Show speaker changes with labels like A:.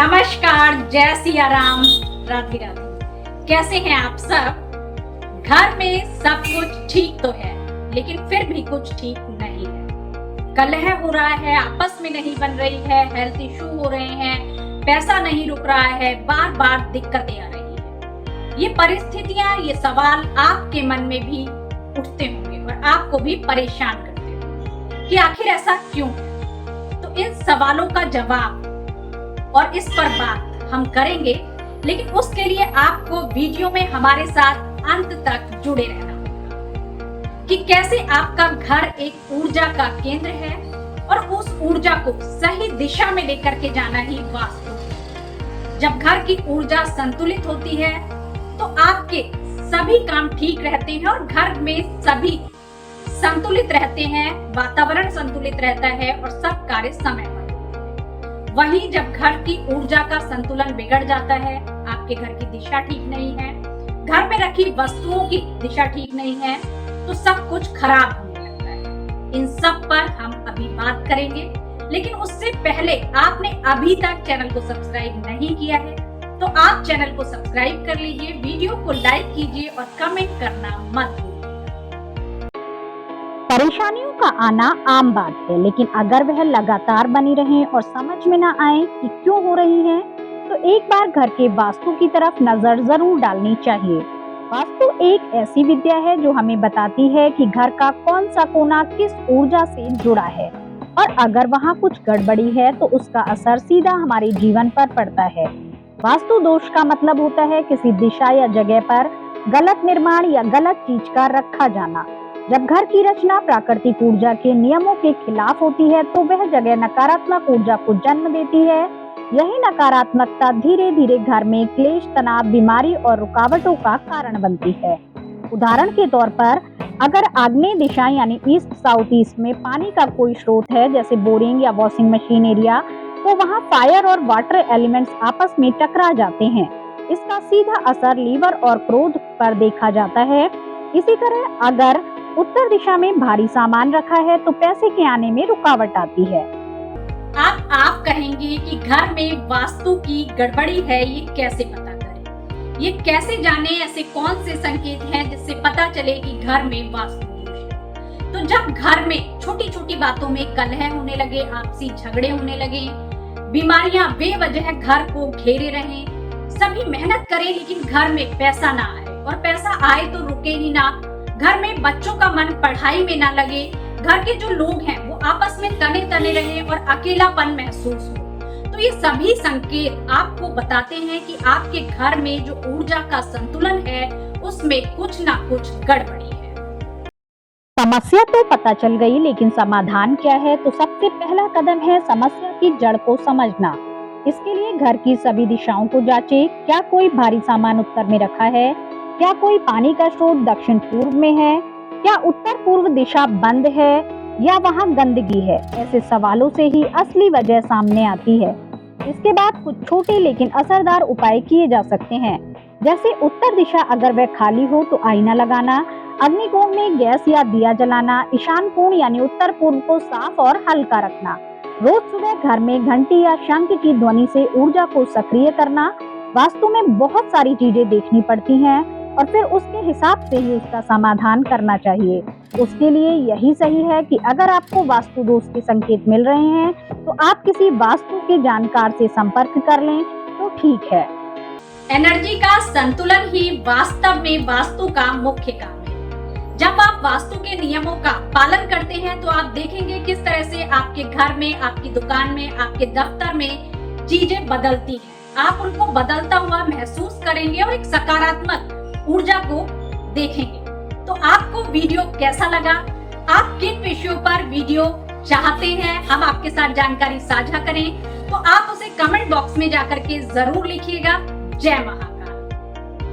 A: नमस्कार, जय सिया राम, राधे राधे। कैसे हैं आप सब? घर में सब कुछ ठीक तो है, लेकिन फिर भी कुछ ठीक नहीं है। कलह हो रहा है, आपस में नहीं बन रही है, हेल्थ इशू हो रहे हैं, पैसा नहीं रुक रहा है, बार बार दिक्कतें आ रही है। ये परिस्थितियां, ये सवाल आपके मन में भी उठते होंगे और आपको भी परेशान करते होंगे कि आखिर ऐसा क्यों है। तो इन सवालों का जवाब और इस पर बात हम करेंगे, लेकिन उसके लिए आपको वीडियो में हमारे साथ अंत तक जुड़े रहना होगा कि कैसे आपका घर एक ऊर्जा का केंद्र है और उस ऊर्जा को सही दिशा में लेकर के जाना ही वास्तु है। जब घर की ऊर्जा संतुलित होती है तो आपके सभी काम ठीक रहते हैं और घर में सभी संतुलित रहते हैं, वातावरण संतुलित रहता है और सब कार्य समय पर। वहीं जब घर की ऊर्जा का संतुलन बिगड़ जाता है, आपके घर की दिशा ठीक नहीं है, घर में रखी वस्तुओं की दिशा ठीक नहीं है, तो सब कुछ खराब होने लगता है। इन सब पर हम अभी बात करेंगे, लेकिन उससे पहले आपने अभी तक चैनल को सब्सक्राइब नहीं किया है तो आप चैनल को सब्सक्राइब कर लीजिए, वीडियो को लाइक कीजिए और कमेंट करना मत भूलिए।
B: परेशानियों का आना आम बात है, लेकिन अगर वह लगातार बनी रहे और समझ में ना आए कि क्यों हो रही है, तो एक बार घर के वास्तु की तरफ नजर जरूर डालनी चाहिए। वास्तु एक ऐसी विद्या है जो हमें बताती है कि घर का कौन सा कोना किस ऊर्जा से जुड़ा है और अगर वहाँ कुछ गड़बड़ी है तो उसका असर सीधा हमारे जीवन पर पड़ता है। वास्तु दोष का मतलब होता है किसी दिशा या जगह पर गलत निर्माण या गलत चीज का रखा जाना। जब घर की रचना प्राकृतिक ऊर्जा के नियमों के खिलाफ होती है तो वह जगह नकारात्मक ऊर्जा को जन्म देती है। यही नकारात्मकता धीरे धीरे घर में क्लेश, तनाव, बीमारी और रुकावटों का कारण बनती है। उदाहरण के तौर पर अगर आग्नेय दिशा यानी ईस्ट साउथ ईस्ट में पानी का कोई स्रोत है, जैसे बोरिंग या वॉशिंग मशीन एरिया, तो वहाँ फायर और वाटर एलिमेंट्स आपस में टकरा जाते हैं। इसका सीधा असर लीवर और क्रोध पर देखा जाता है। इसी तरह अगर उत्तर दिशा में भारी सामान रखा है तो पैसे के आने में रुकावट आती है।
A: आप कहेंगे कि घर में वास्तु की गड़बड़ी है, ये कैसे पता करें? ये कैसे जाने, ऐसे कौन से संकेत हैं जिससे पता चले कि घर में वास्तु दोष है? तो जब घर में छोटी छोटी बातों में कलह होने लगे, आपसी झगड़े होने लगे, बीमारियां बेवजह घर को घेरे रहें, सभी मेहनत करें लेकिन घर में पैसा ना आए और पैसा आए तो रुके ही ना, घर में बच्चों का मन पढ़ाई में ना लगे, घर के जो लोग हैं वो आपस में तने तने रहे और अकेलापन महसूस हो, तो ये सभी संकेत आपको बताते हैं कि आपके घर में जो ऊर्जा का संतुलन है उसमें कुछ ना कुछ गड़बड़ी है।
B: समस्या तो पता चल गई, लेकिन समाधान क्या है? तो सबसे पहला कदम है समस्या की जड़ को समझना। इसके लिए घर की सभी दिशाओं को जांचें। क्या कोई भारी सामान उत्तर में रखा है? क्या कोई पानी का स्रोत दक्षिण पूर्व में है? क्या उत्तर पूर्व दिशा बंद है या वहाँ गंदगी है? ऐसे सवालों से ही असली वजह सामने आती है। इसके बाद कुछ छोटे लेकिन असरदार उपाय किए जा सकते हैं, जैसे उत्तर दिशा अगर वह खाली हो तो आईना लगाना, अग्निकोण में गैस या दिया जलाना, ईशान कोण यानी उत्तर पूर्व को साफ और हल्का रखना, रोज सुबह घर में घंटी या शंख की ध्वनि से ऊर्जा को सक्रिय करना। वास्तु में बहुत सारी चीजें देखनी पड़ती हैं और फिर उसके हिसाब से ही उसका समाधान करना चाहिए। उसके लिए यही सही है कि अगर आपको वास्तु दोष के संकेत मिल रहे हैं तो आप किसी वास्तु के जानकार से संपर्क कर लें तो ठीक है।
A: एनर्जी का संतुलन ही वास्तव में वास्तु का मुख्य काम है। जब आप वास्तु के नियमों का पालन करते हैं तो आप देखेंगे किस तरह से आपके घर में, आपकी दुकान में, आपके दफ्तर में चीजें बदलती हैं। आप उनको बदलता हुआ महसूस करेंगे और एक सकारात्मक ऊर्जा को देखेंगे। तो आपको वीडियो कैसा लगा? आप किन विषयों पर वीडियो चाहते हैं हम आपके साथ जानकारी साझा करें, तो आप उसे कमेंट बॉक्स में जाकर के जरूर लिखिएगा। जय महाकाल।